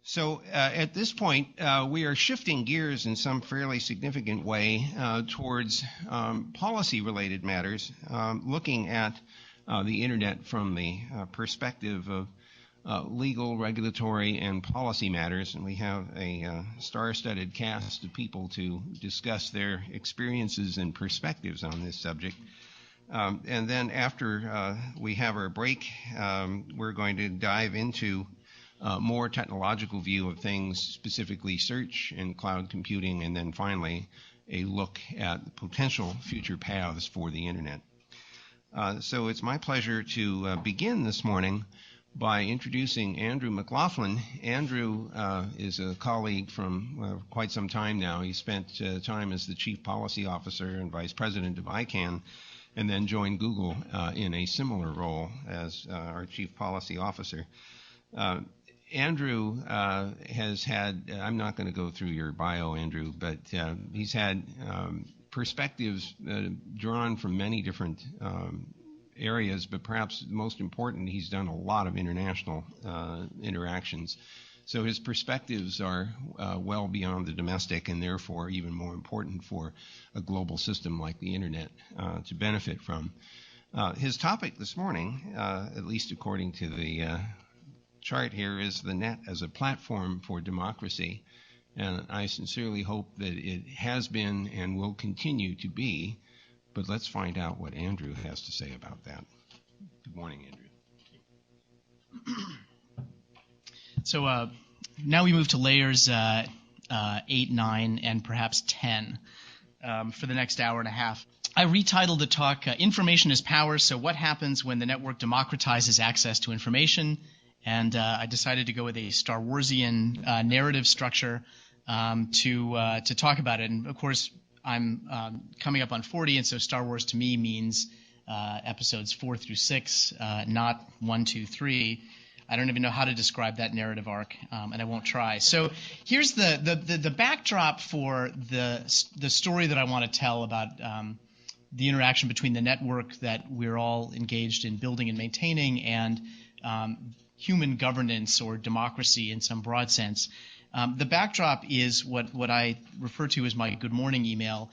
So at this point, we are shifting gears in some fairly significant way towards policy-related matters, looking at the Internet from the perspective of legal, regulatory, and policy matters. And we have a star-studded cast of people to discuss their experiences and perspectives on this subject. And then after we have our break, we're going to dive into more technological view of things, specifically search and cloud computing, and then finally a look at potential future paths for the Internet. So it's my pleasure to begin this morning by introducing Andrew McLaughlin. Andrew is a colleague from quite some time now. He spent time as the Chief Policy Officer and Vice President of ICANN, and then joined Google in a similar role as our Chief Policy Officer. Andrew has had, I'm not going to go through your bio, Andrew, but he's had perspectives drawn from many different areas, but perhaps most important, he's done a lot of international interactions. So his perspectives are well beyond the domestic, and therefore even more important for a global system like the Internet to benefit from. His topic this morning, at least according to the chart here, is the net as a platform for democracy, and I sincerely hope that it has been and will continue to be, but let's find out what Andrew has to say about that. Good morning, Andrew. So now we move to layers 8, 9, and perhaps 10 for the next hour and a half. I retitled the talk, Information is Power, so what happens when the network democratizes access to information? And I decided to go with a Star Warsian narrative structure to talk about it. And of course, I'm coming up on 40, and so Star Wars to me means episodes 4 through 6, not 1, 2, 3. I don't even know how to describe that narrative arc, and I won't try. So here's the backdrop for the story that I want to tell about the interaction between the network that we're all engaged in building and maintaining and human governance or democracy in some broad sense. The backdrop is what I refer to as my good morning email.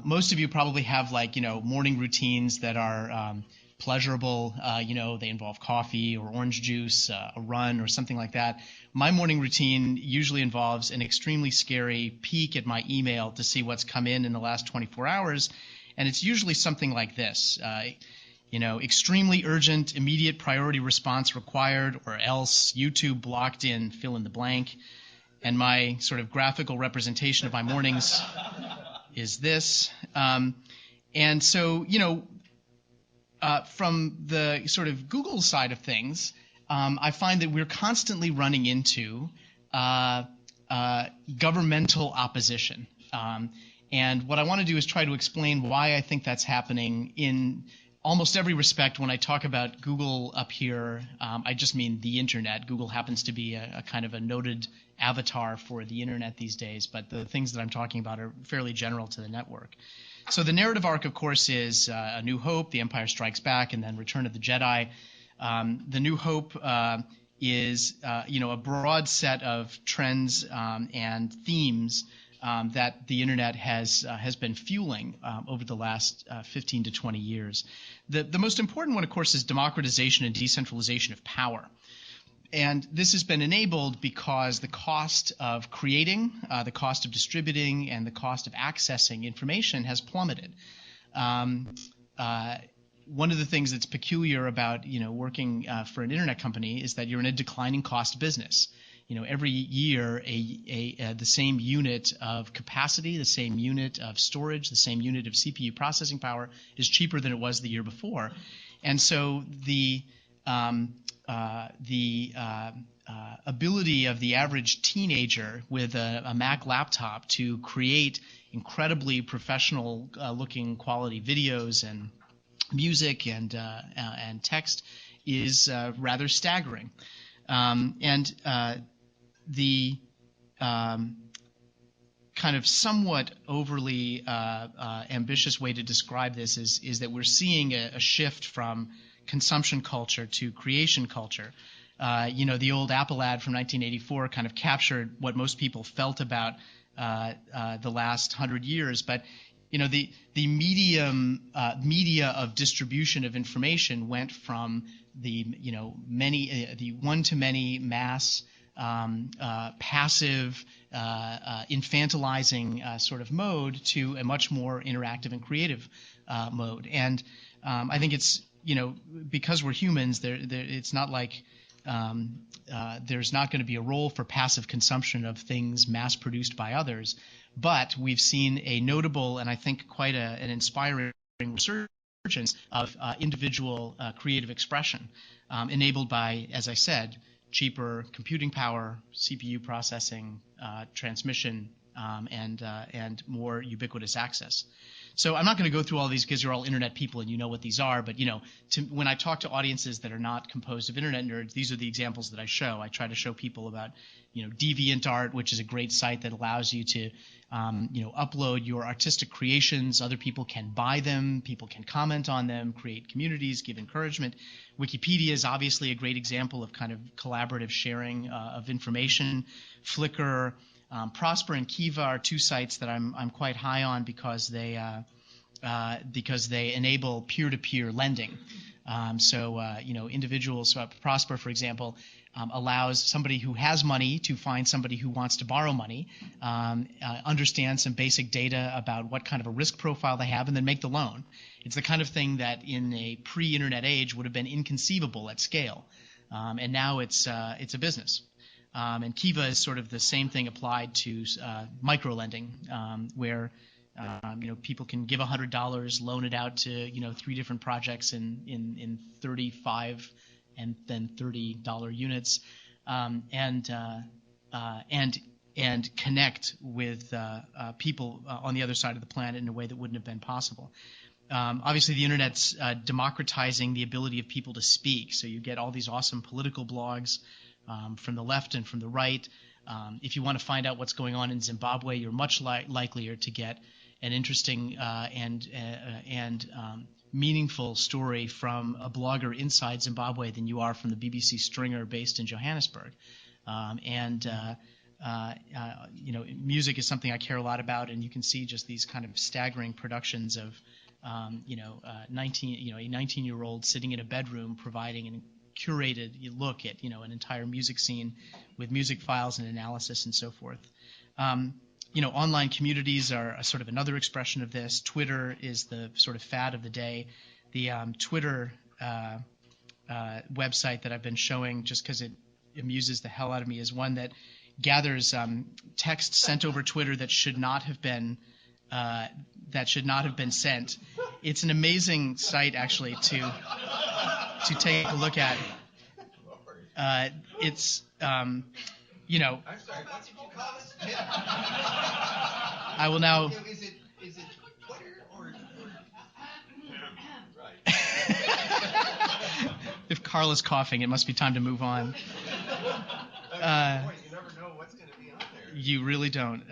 Most of you probably have morning routines that are pleasurable. They involve coffee or orange juice, a run or something like that. My morning routine usually involves an extremely scary peek at my email to see what's come in the last 24 hours, and it's usually something like this. Extremely urgent, immediate priority response required, or else YouTube blocked in fill in the blank. And my sort of graphical representation of my mornings is this. And so, from the sort of Google side of things, I find that we're constantly running into governmental opposition. And what I want to do is try to explain why I think that's happening in almost every respect. When I talk about Google up here, I just mean the Internet. Google happens to be a kind of a noted avatar for the Internet these days, but the things that I'm talking about are fairly general to the network. So the narrative arc, of course, is A New Hope, The Empire Strikes Back, and then Return of the Jedi. The New Hope is a broad set of trends and themes that the Internet has been fueling over the last 15 to 20 years. The most important one, of course, is democratization and decentralization of power. And this has been enabled because the cost of creating, the cost of distributing, and the cost of accessing information has plummeted. One of the things that's peculiar about working for an Internet company is that you're in a declining cost business. Every year, the same unit of capacity, the same unit of storage, the same unit of CPU processing power is cheaper than it was the year before. And so the ability of the average teenager with a Mac laptop to create incredibly professional-looking quality videos and music and text is rather staggering. The kind of somewhat overly ambitious way to describe this is that we're seeing a shift from consumption culture to creation culture. The old Apple ad from 1984 kind of captured what most people felt about the last 100 years. But the media of distribution of information went from the one-to-many mass passive infantilizing sort of mode to a much more interactive and creative mode. And I think it's because we're humans, it's not like there's not going to be a role for passive consumption of things mass produced by others, but we've seen a notable and I think quite an inspiring resurgence of individual creative expression enabled by, as I said, cheaper computing power, CPU processing, transmission, and more ubiquitous access. So I'm not going to go through all these because you're all internet people and you know what these are. But when I talk to audiences that are not composed of internet nerds, these are the examples that I show. I try to show people about DeviantArt, which is a great site that allows you to upload your artistic creations. Other people can buy them. People can comment on them, create communities, give encouragement. Wikipedia is obviously a great example of kind of collaborative sharing of information. Flickr. Prosper and Kiva are two sites that I'm quite high on because they enable peer-to-peer lending. Individuals. Prosper, for example, allows somebody who has money to find somebody who wants to borrow money, understand some basic data about what kind of a risk profile they have, and then make the loan. It's the kind of thing that in a pre-internet age would have been inconceivable at scale, and now it's a business. And Kiva is sort of the same thing applied to micro-lending, where people can give $100, loan it out to 3 different projects in 35 and then $30 units, and connect with people on the other side of the planet in a way that wouldn't have been possible. Obviously, the internet's democratizing the ability of people to speak, so you get all these awesome political blogs from the left and from the right. If you want to find out what's going on in Zimbabwe, you're much likelier to get an interesting and meaningful story from a blogger inside Zimbabwe than you are from the BBC Stringer based in Johannesburg. Music is something I care a lot about, and you can see just these kind of staggering productions of a 19-year-old sitting in a bedroom providing an curated look at an entire music scene with music files and analysis and so forth. Online communities are a sort of another expression of this. Twitter is the sort of fad of the day. The Twitter website that I've been showing, just because it amuses the hell out of me, is one that gathers text sent over Twitter that should not have been sent. It's an amazing site, actually, to take a look at. It's I'm sorry, what did you call this? I will now. Is it Twitter or right? If Carl is coughing, it must be time to move on. Boy, you never know what's going to be on there. You really don't.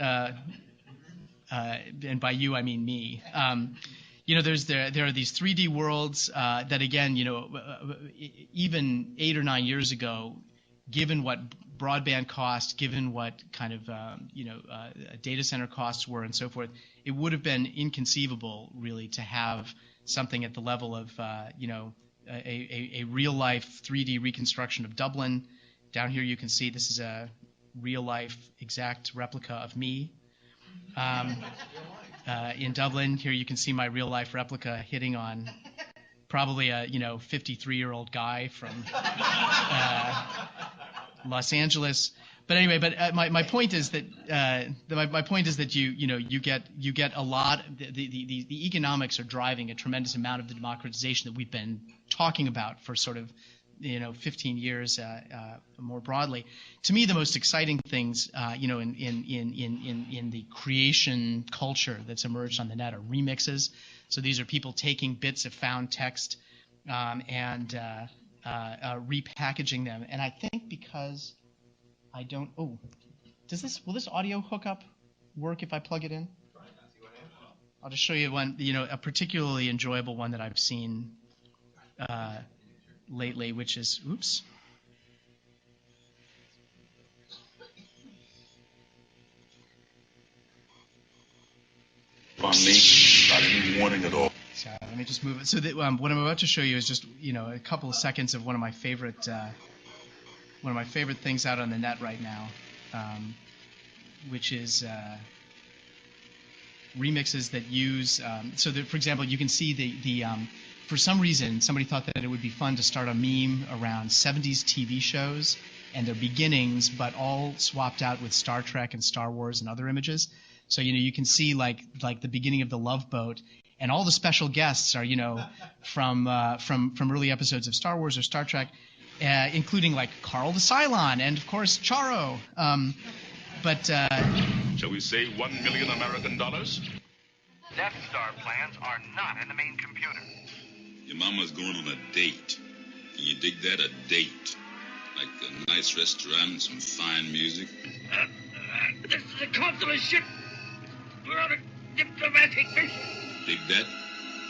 And by you, I mean me. There are these 3D worlds that, again, even 8 or 9 years ago, given what broadband cost, given what kind of data center costs were and so forth, it would have been inconceivable, really, to have something at the level of a real-life 3D reconstruction of Dublin. Down here you can see this is a real-life exact replica of me. In Dublin, here you can see my real-life replica hitting on probably a 53-year-old guy from Los Angeles. But anyway, my point is that you get a lot. The economics are driving a tremendous amount of the democratization that we've been talking about for sort of 15 years more broadly. To me, the most exciting things, in the creation culture that's emerged on the net are remixes. So these are people taking bits of found text and repackaging them. And I think because I don't. Oh, will this audio hookup work if I plug it in? I'll just show you one. A particularly enjoyable one that I've seen lately, which is, oops. On me, not any warning at all. So let me just move it. So that, what I'm about to show you is just a couple of seconds of one of my favorite things out on the net right now, which is remixes that use. So that, for example, you can see the for some reason somebody thought that it would be fun to start a meme around 70s TV shows and their beginnings, but all swapped out with Star Trek and Star Wars and other images. So you can see like the beginning of the Love Boat, and all the special guests are from early episodes of Star Wars or Star Trek, including like Carl the Cylon and of course Charo. Shall we say $1 million American dollars? Death Star plans are not in the main computer. Your mama's going on a date. Can you dig that, a date? Like a nice restaurant and some fine music? This is a consular ship. We're on a diplomatic mission. Dig that?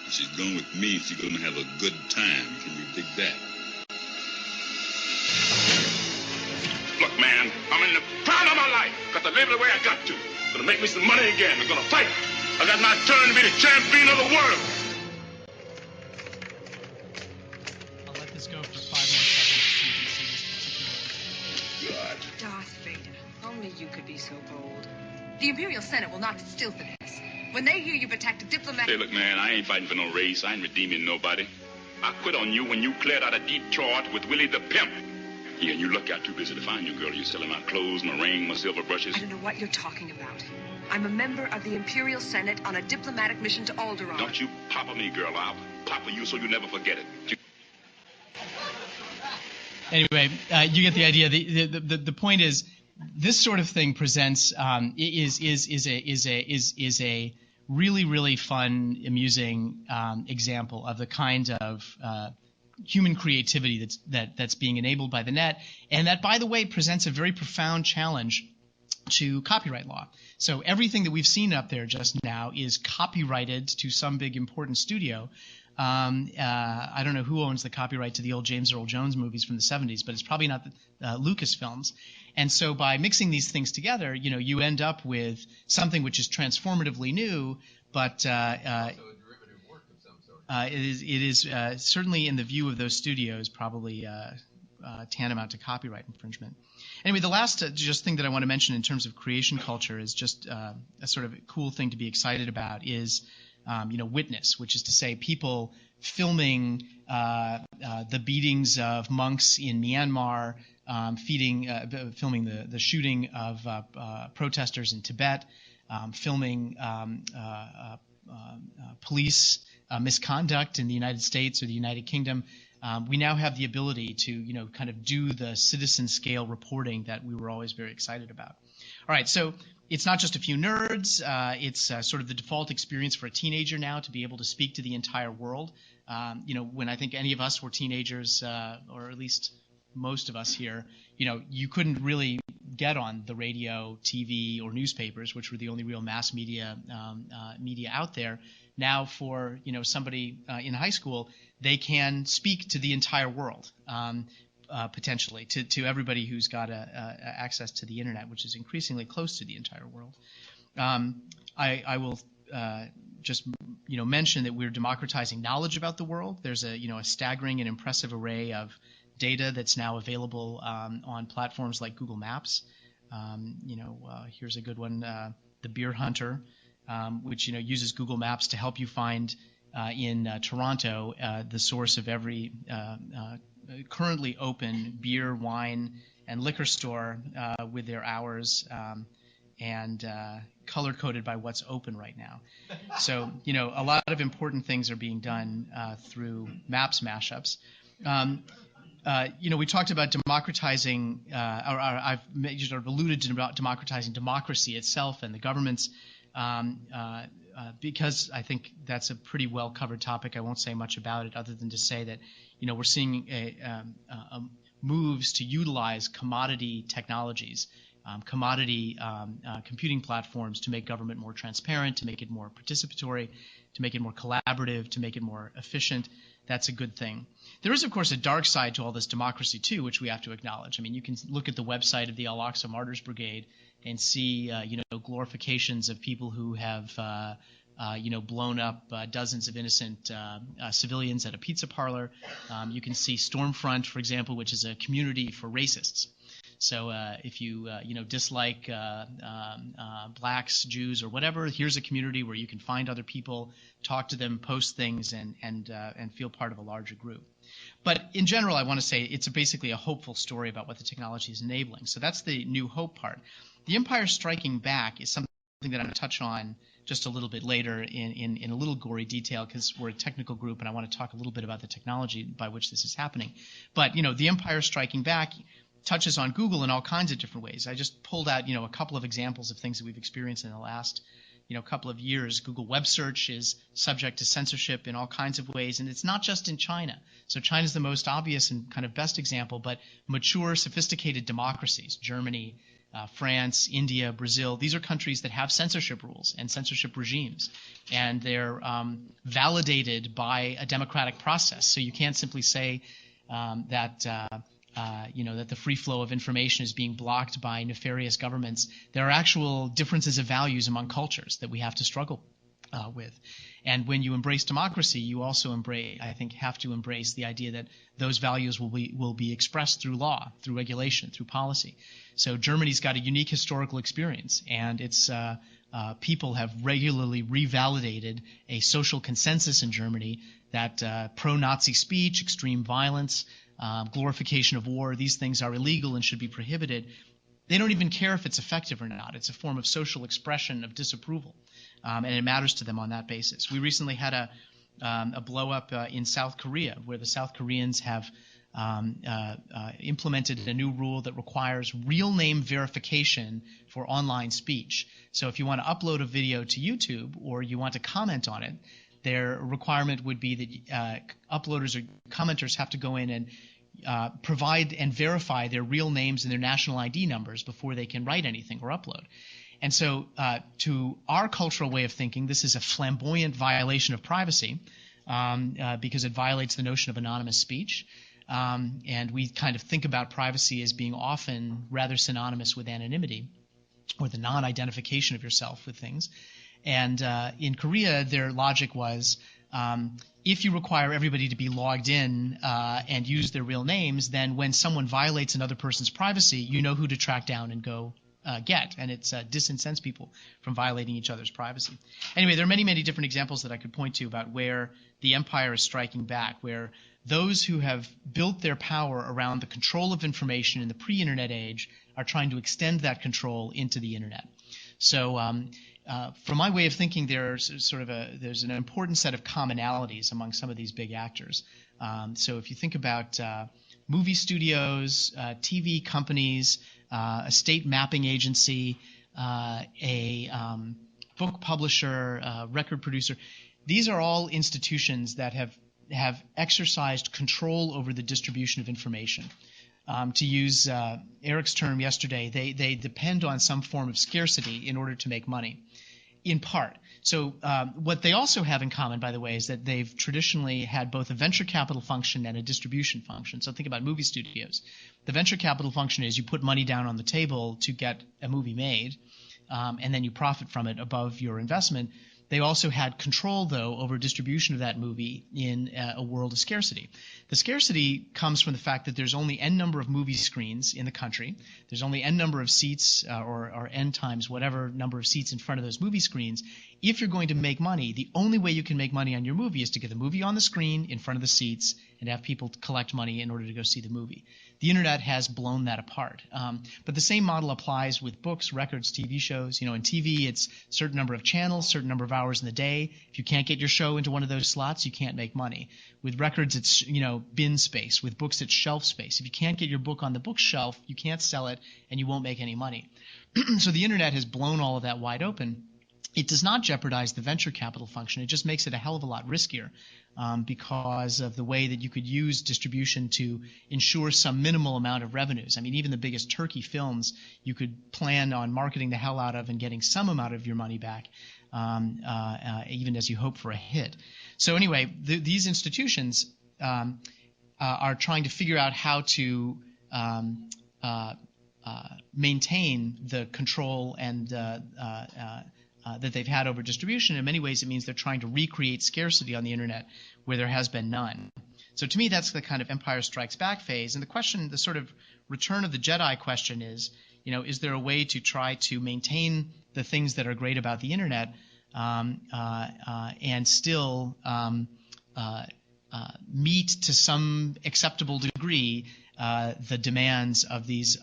If she's going with me, she's going to have a good time. Can you dig that? Look, man, I'm in the prime of my life. Got to live the way I got to. Gonna make me some money again. I'm gonna fight. I got my turn to be the champion of the world. I'll let this go for 5 more seconds so you can see this particular. God. Darth Vader, only you could be so bold. The Imperial Senate will not sit still for this. When they hear you've attacked a diplomat... Hey, look, man, I ain't fighting for no race. I ain't redeeming nobody. I quit on you when you cleared out of Detroit with Willie the Pimp. Yeah, and you look out too busy to find you, girl. You selling my clothes, my ring, my silver brushes. I don't know what you're talking about. I'm a member of the Imperial Senate on a diplomatic mission to Alderaan. Don't you papa me, girl. I'll papa you so you never forget it. Anyway, you get the idea. The point is, this sort of thing presents is a really fun, amusing example of the kind of human creativity that's being enabled by the net, and that, by the way, presents a very profound challenge to copyright law. So everything that we've seen up there just now is copyrighted to some big important studio. I don't know who owns the copyright to the old James Earl Jones movies from the 70s, but it's probably not Lucasfilms. And so by mixing these things together, you end up with something which is transformatively new, but it is certainly, in the view of those studios, probably tantamount to copyright infringement. Anyway, the last just thing that I want to mention in terms of creation culture is just a sort of cool thing to be excited about is witness, which is to say people filming the beatings of monks in Myanmar, filming the shooting of protesters in Tibet, filming police misconduct in the United States or the United Kingdom. We now have the ability to, kind of do the citizen scale reporting that we were always very excited about. All right, so it's not just a few nerds. It's sort of the default experience for a teenager now to be able to speak to the entire world. When I think any of us were teenagers, or at least most of us here, you couldn't really get on the radio, TV, or newspapers, which were the only real mass media out there. Now, for somebody in high school, they can speak to the entire world, potentially to everybody who's got access to the internet, which is increasingly close to the entire world. I will just mention that we're democratizing knowledge about the world. There's a staggering and impressive array of data that's now available on platforms like Google Maps. Here's a good one, the Beer Hunter, which uses Google Maps to help you find in Toronto the source of every currently open beer, wine, and liquor store with their hours and color-coded by what's open right now. So, a lot of important things are being done through Maps mashups. We talked about democratizing, or I've sort of alluded to democratizing democracy itself and the governments, because I think that's a pretty well-covered topic. I won't say much about it other than to say that, we're seeing moves to utilize commodity technologies, commodity computing platforms to make government more transparent, to make it more participatory, to make it more collaborative, to make it more efficient. That's a good thing. There is, of course, a dark side to all this democracy, too, which we have to acknowledge. I mean, you can look at the website of the Al-Aqsa Martyrs Brigade and see, glorifications of people who have blown up dozens of innocent civilians at a pizza parlor. You can see Stormfront, for example, which is a community for racists. So if you dislike blacks, Jews, or whatever, here's a community where you can find other people, talk to them, post things, and feel part of a larger group. But in general, I want to say it's basically a hopeful story about what the technology is enabling. So that's the new hope part. The empire striking back is something that I'm going to touch on just a little bit later in a little gory detail, because we're a technical group and I want to talk a little bit about the technology by which this is happening. But, the empire striking back touches on Google in all kinds of different ways. I just pulled out, a couple of examples of things that we've experienced in the last, couple of years. Google web search is subject to censorship in all kinds of ways, and it's not just in China. So China's the most obvious and kind of best example, but mature, sophisticated democracies, Germany, France, India, Brazil, these are countries that have censorship rules and censorship regimes, and they're validated by a democratic process. So you can't simply say that the free flow of information is being blocked by nefarious governments. There are actual differences of values among cultures that we have to struggle with. And when you embrace democracy, you also have to embrace the idea that those values will be expressed through law, through regulation, through policy. So Germany's got a unique historical experience, and its people have regularly revalidated a social consensus in Germany that pro-Nazi speech, extreme violence, glorification of war, these things are illegal and should be prohibited. They don't even care if it's effective or not. It's a form of social expression of disapproval, and it matters to them on that basis. We recently had a blow-up in South Korea, where the South Koreans have implemented a new rule that requires real name verification for online speech. So if you want to upload a video to YouTube or you want to comment on it, their requirement would be that uploaders or commenters have to go in and provide and verify their real names and their national ID numbers before they can write anything or upload. And so to our cultural way of thinking, this is a flamboyant violation of privacy because it violates the notion of anonymous speech. And we kind of think about privacy as being often rather synonymous with anonymity or the non-identification of yourself with things. And in Korea, their logic was if you require everybody to be logged in and use their real names, then when someone violates another person's privacy, you know who to track down and go get. And it disincents people from violating each other's privacy. Anyway, there are many, many different examples that I could point to about where the empire is striking back, where those who have built their power around the control of information in the pre-internet age are trying to extend that control into the internet. So from my way of thinking, there's an important set of commonalities among some of these big actors. So if you think about movie studios, TV companies, a state mapping agency, a book publisher, a record producer, these are all institutions that have exercised control over the distribution of information. To use Eric's term yesterday, they depend on some form of scarcity in order to make money, in part. So what they also have in common, by the way, is that they've traditionally had both a venture capital function and a distribution function. So think about movie studios. The venture capital function is you put money down on the table to get a movie made, and then you profit from it above your investment. They also had control, though, over distribution of that movie in a world of scarcity. The scarcity comes from the fact that there's only N number of movie screens in the country. There's only N number of seats or N times whatever number of seats in front of those movie screens. If you're going to make money, the only way you can make money on your movie is to get the movie on the screen in front of the seats and have people collect money in order to go see the movie. The internet has blown that apart. But the same model applies with books, records, TV shows. In TV, it's a certain number of channels, certain number of hours in the day. If you can't get your show into one of those slots, you can't make money. With records, it's, bin space. With books, it's shelf space. If you can't get your book on the bookshelf, you can't sell it, and you won't make any money. So the internet has blown all of that wide open. It does not jeopardize the venture capital function. It just makes it a hell of a lot riskier because of the way that you could use distribution to ensure some minimal amount of revenues. I mean, even the biggest turkey films, you could plan on marketing the hell out of and getting some amount of your money back, even as you hope for a hit. So anyway, these institutions are trying to figure out how to maintain the control and that they've had over distribution. In many ways, it means they're trying to recreate scarcity on the internet where there has been none. So to me, that's the kind of Empire Strikes Back phase. And the question, the sort of Return of the Jedi question is, is there a way to try to maintain the things that are great about the internet and still meet to some acceptable degree the demands of these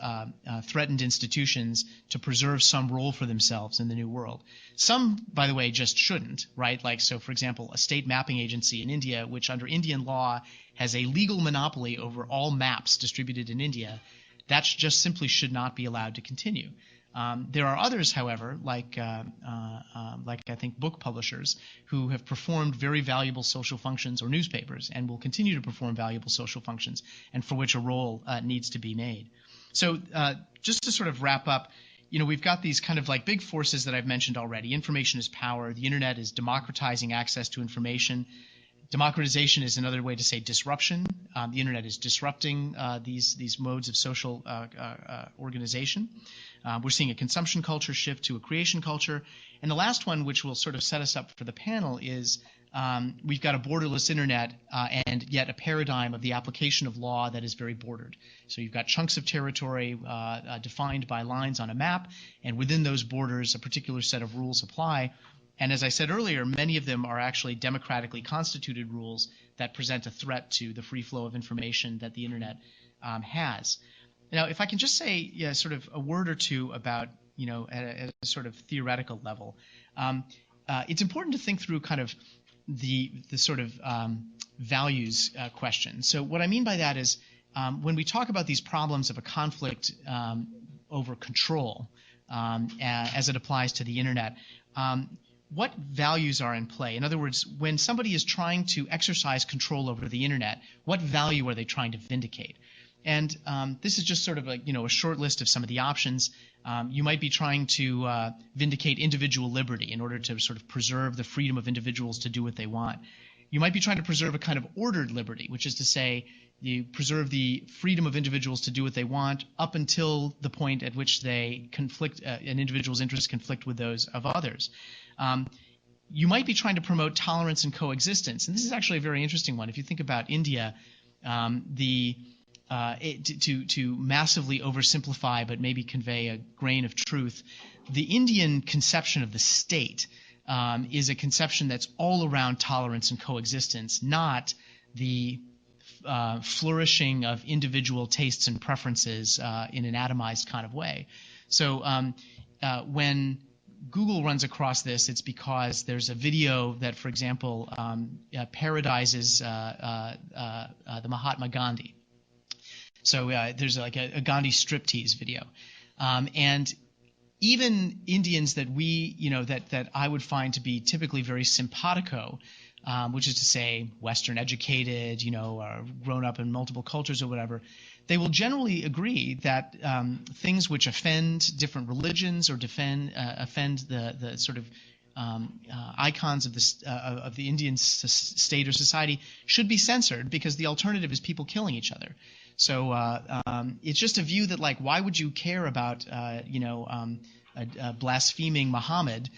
threatened institutions to preserve some role for themselves in the new world. Some, by the way, just shouldn't, right? Like, so for example, a state mapping agency in India, which under Indian law has a legal monopoly over all maps distributed in India, that just simply should not be allowed to continue. There are others, however, like I think book publishers, who have performed very valuable social functions, or newspapers, and will continue to perform valuable social functions, and for which a role needs to be made. So just to sort of wrap up, we've got these kind of like big forces that I've mentioned already. Information is power. The internet is democratizing access to information. Democratization is another way to say disruption. The internet is disrupting these modes of social organization. We're seeing a consumption culture shift to a creation culture. And the last one, which will sort of set us up for the panel, is we've got a borderless internet and yet a paradigm of the application of law that is very bordered. So you've got chunks of territory defined by lines on a map, and within those borders a particular set of rules apply. And as I said earlier, many of them are actually democratically constituted rules that present a threat to the free flow of information that the internet has. Now, if I can just say sort of a word or two about, at a sort of theoretical level, it's important to think through kind of the sort of values question. So what I mean by that is when we talk about these problems of a conflict over control as it applies to the internet, what values are in play? In other words, when somebody is trying to exercise control over the internet, what value are they trying to vindicate? And this is just sort of a short list of some of the options. You might be trying to vindicate individual liberty in order to sort of preserve the freedom of individuals to do what they want. You might be trying to preserve a kind of ordered liberty, which is to say you preserve the freedom of individuals to do what they want up until the point at which they conflict, an individual's interests conflict with those of others. You might be trying to promote tolerance and coexistence, and this is actually a very interesting one. If you think about India, to massively oversimplify but maybe convey a grain of truth, the Indian conception of the state is a conception that's all around tolerance and coexistence, not the flourishing of individual tastes and preferences in an atomized kind of way. So when Google runs across this, it's because there's a video that, for example, parodizes the Mahatma Gandhi. So there's like a Gandhi striptease video. And even Indians that that I would find to be typically very simpatico, which is to say Western educated, or grown up in multiple cultures or whatever, they will generally agree that things which offend different religions or offend the sort of icons of the Indian state or society should be censored, because the alternative is people killing each other. So it's just a view that, like, why would you care about blaspheming Muhammad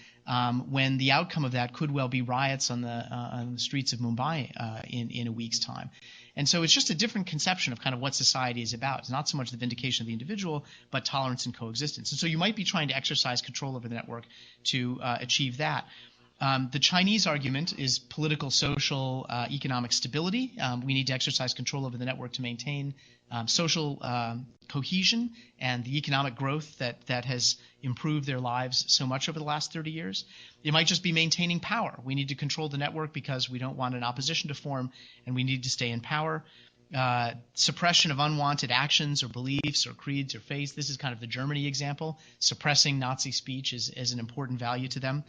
when the outcome of that could well be riots on the streets of Mumbai in a week's time. And so it's just a different conception of kind of what society is about. It's not so much the vindication of the individual, but tolerance and coexistence. And so you might be trying to exercise control over the network to achieve that. The Chinese argument is political, social, economic stability. We need to exercise control over the network to maintain social cohesion and the economic growth that has improved their lives so much over the last 30 years. It might just be maintaining power. We need to control the network because we don't want an opposition to form, and we need to stay in power. Suppression of unwanted actions or beliefs or creeds or faiths. This is kind of the Germany example. Suppressing Nazi speech is an important value to them.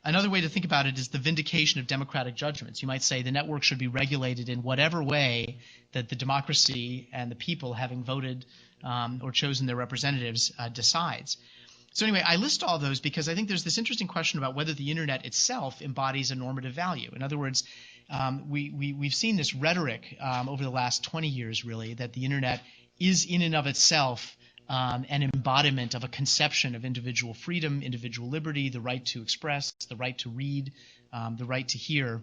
Another way to think about it is the vindication of democratic judgments. You might say the network should be regulated in whatever way that the democracy and the people, having voted or chosen their representatives, decides. So anyway, I list all those because I think there's this interesting question about whether the internet itself embodies a normative value. In other words, we've seen this rhetoric over the last 20 years, really, that the internet is in and of itself an embodiment of a conception of individual freedom, individual liberty, the right to express, the right to read, the right to hear,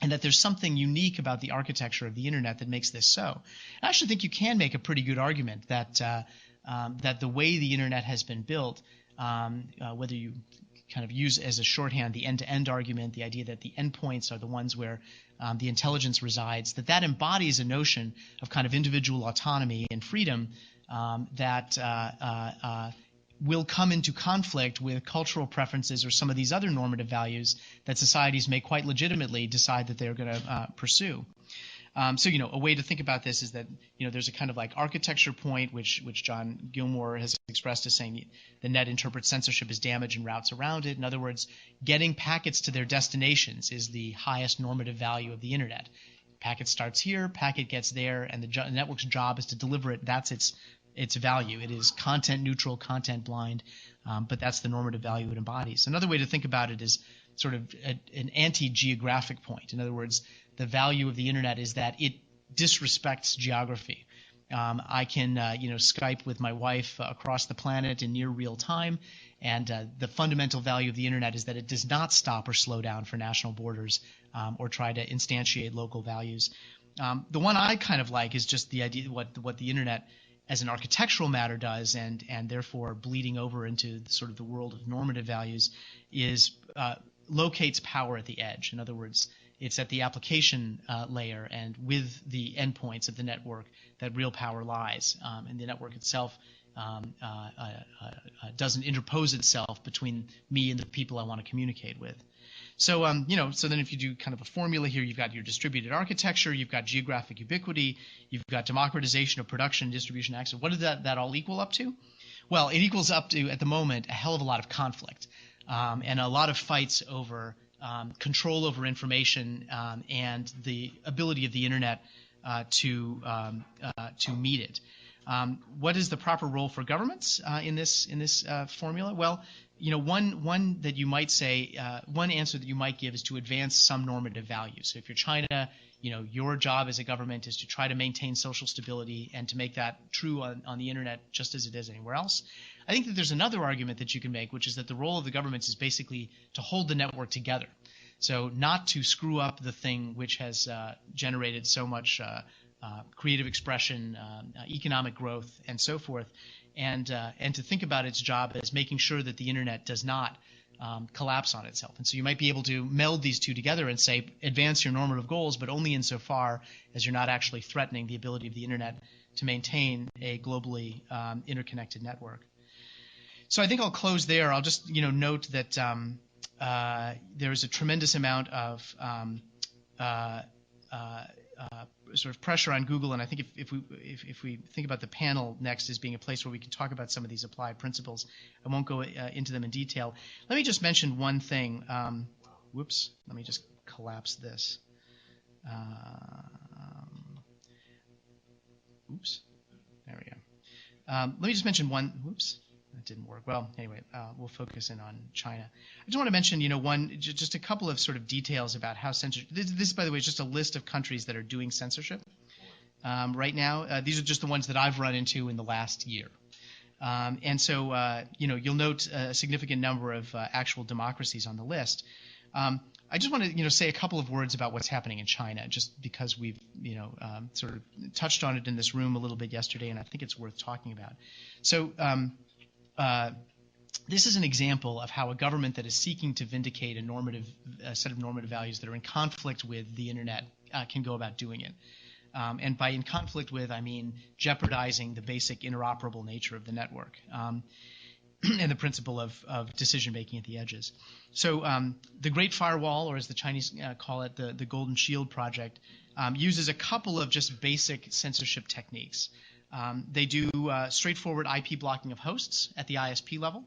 and that there's something unique about the architecture of the internet that makes this so. I actually think you can make a pretty good argument that that the way the internet has been built, whether you kind of use as a shorthand the end-to-end argument, the idea that the endpoints are the ones where the intelligence resides, that embodies a notion of kind of individual autonomy and freedom that will come into conflict with cultural preferences or some of these other normative values that societies may quite legitimately decide that they're going to pursue. So, a way to think about this is that, there's a kind of like architecture point, which John Gilmore has expressed as saying the net interprets censorship as damage and routes around it. In other words, getting packets to their destinations is the highest normative value of the internet. Packet starts here, packet gets there, and the network's job is to deliver it. That's its value. It is content neutral, content blind, but that's the normative value it embodies. Another way to think about it is sort of an anti-geographic point. In other words, the value of the internet is that it disrespects geography. I can, Skype with my wife across the planet in near real time, and the fundamental value of the internet is that it does not stop or slow down for national borders or try to instantiate local values. The one I kind of like is just the idea what the internet as an architectural matter does, and therefore bleeding over into sort of the world of normative values, is locates power at the edge. In other words, it's at the application layer and with the endpoints of the network that real power lies. And the network itself doesn't interpose itself between me and the people I want to communicate with. So, so then if you do kind of a formula here, you've got your distributed architecture, you've got geographic ubiquity, you've got democratization of production and distribution access. What does that all equal up to? Well, it equals up to, at the moment, a hell of a lot of conflict and a lot of fights over control over information and the ability of the internet to meet it. What is the proper role for governments in this formula? Well, one that you might say, one answer that you might give is to advance some normative values. So if you're China, your job as a government is to try to maintain social stability and to make that true on the internet just as it is anywhere else. I think that there's another argument that you can make, which is that the role of the governments is basically to hold the network together. So not to screw up the thing which has generated so much creative expression, economic growth, and so forth, and to think about its job as making sure that the internet does not collapse on itself. And so you might be able to meld these two together and say advance your normative goals, but only insofar as you're not actually threatening the ability of the internet to maintain a globally interconnected network. So I think I'll close there. I'll just note that there is a tremendous amount of sort of pressure on Google, and I think if we think about the panel next as being a place where we can talk about some of these applied principles, I won't go into them in detail. Let me just mention one thing. Whoops, let me just collapse this. Oops, there we go. Let me just mention one. Whoops. That didn't work. Well, anyway, we'll focus in on China. I just want to mention, just a couple of sort of details about how censorship. This, by the way, is just a list of countries that are doing censorship right now. These are just the ones that I've run into in the last year, and so you'll note a significant number of actual democracies on the list. I just want to say a couple of words about what's happening in China, just because we've sort of touched on it in this room a little bit yesterday, and I think it's worth talking about. So. This is an example of how a government that is seeking to vindicate a set of normative values that are in conflict with the internet can go about doing it. And by in conflict with, I mean jeopardizing the basic interoperable nature of the network and the principle of decision-making at the edges. So the Great Firewall, or as the Chinese call it, the Golden Shield Project, uses a couple of just basic censorship techniques. They do straightforward IP blocking of hosts at the ISP level.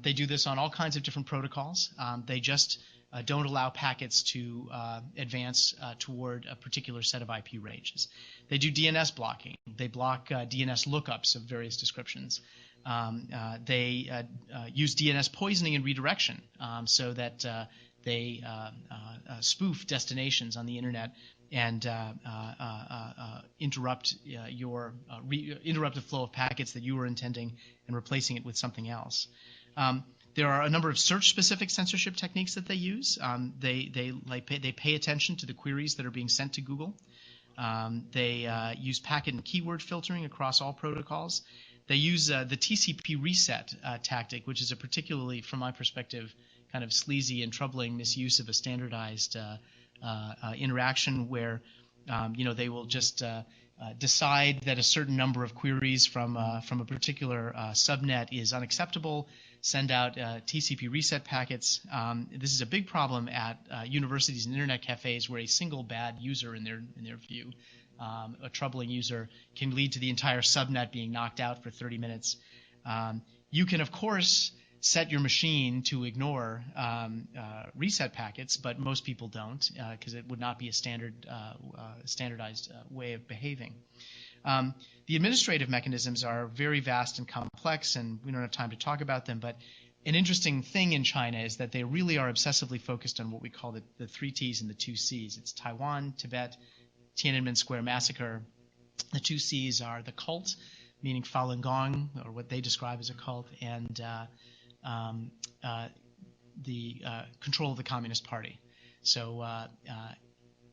They do this on all kinds of different protocols. They just don't allow packets to advance toward a particular set of IP ranges. They do DNS blocking. They block DNS lookups of various descriptions. They use DNS poisoning and redirection so that they spoof destinations on the internet and interrupt interrupt the flow of packets that you were intending and replacing it with something else. There are a number of search-specific censorship techniques that they use. They pay attention to the queries that are being sent to Google. They use packet and keyword filtering across all protocols. They use the TCP reset tactic, which is a particularly, from my perspective, kind of sleazy and troubling misuse of a standardized interaction where they will just decide that a certain number of queries from a particular subnet is unacceptable, send out TCP reset packets. This is a big problem at universities and internet cafes where a single bad user in their view, a troubling user, can lead to the entire subnet being knocked out for 30 minutes. You can, of course, set your machine to ignore reset packets, but most people don't because it would not be a standardized way of behaving. The administrative mechanisms are very vast and complex, and we don't have time to talk about them, but an interesting thing in China is that they really are obsessively focused on what we call the 3 Ts and the 2 Cs. It's Taiwan, Tibet, Tiananmen Square massacre. The 2 Cs are the cult, meaning Falun Gong, or what they describe as a cult, and the control of the Communist Party. So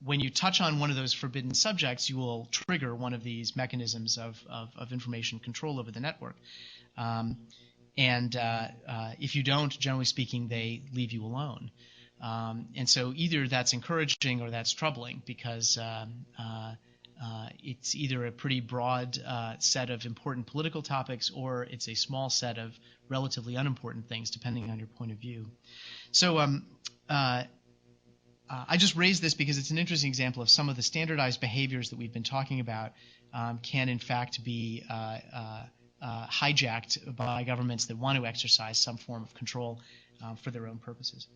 when you touch on one of those forbidden subjects, you will trigger one of these mechanisms of information control over the network. If you don't, generally speaking, they leave you alone. And so either that's encouraging or that's troubling because it's either a pretty broad set of important political topics or it's a small set of relatively unimportant things, depending on your point of view. So I just raised this because it's an interesting example of some of the standardized behaviors that we've been talking about can in fact be hijacked by governments that want to exercise some form of control for their own purposes.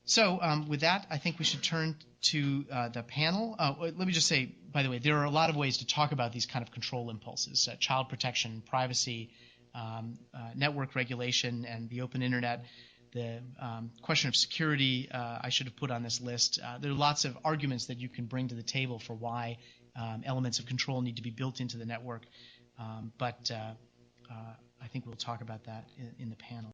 So with that, I think we should turn to the panel. Let me just say, by the way, there are a lot of ways to talk about these kind of control impulses, child protection, privacy, network regulation, and the open internet. The question of security I should have put on this list. There are lots of arguments that you can bring to the table for why elements of control need to be built into the network, but I think we'll talk about that in the panel.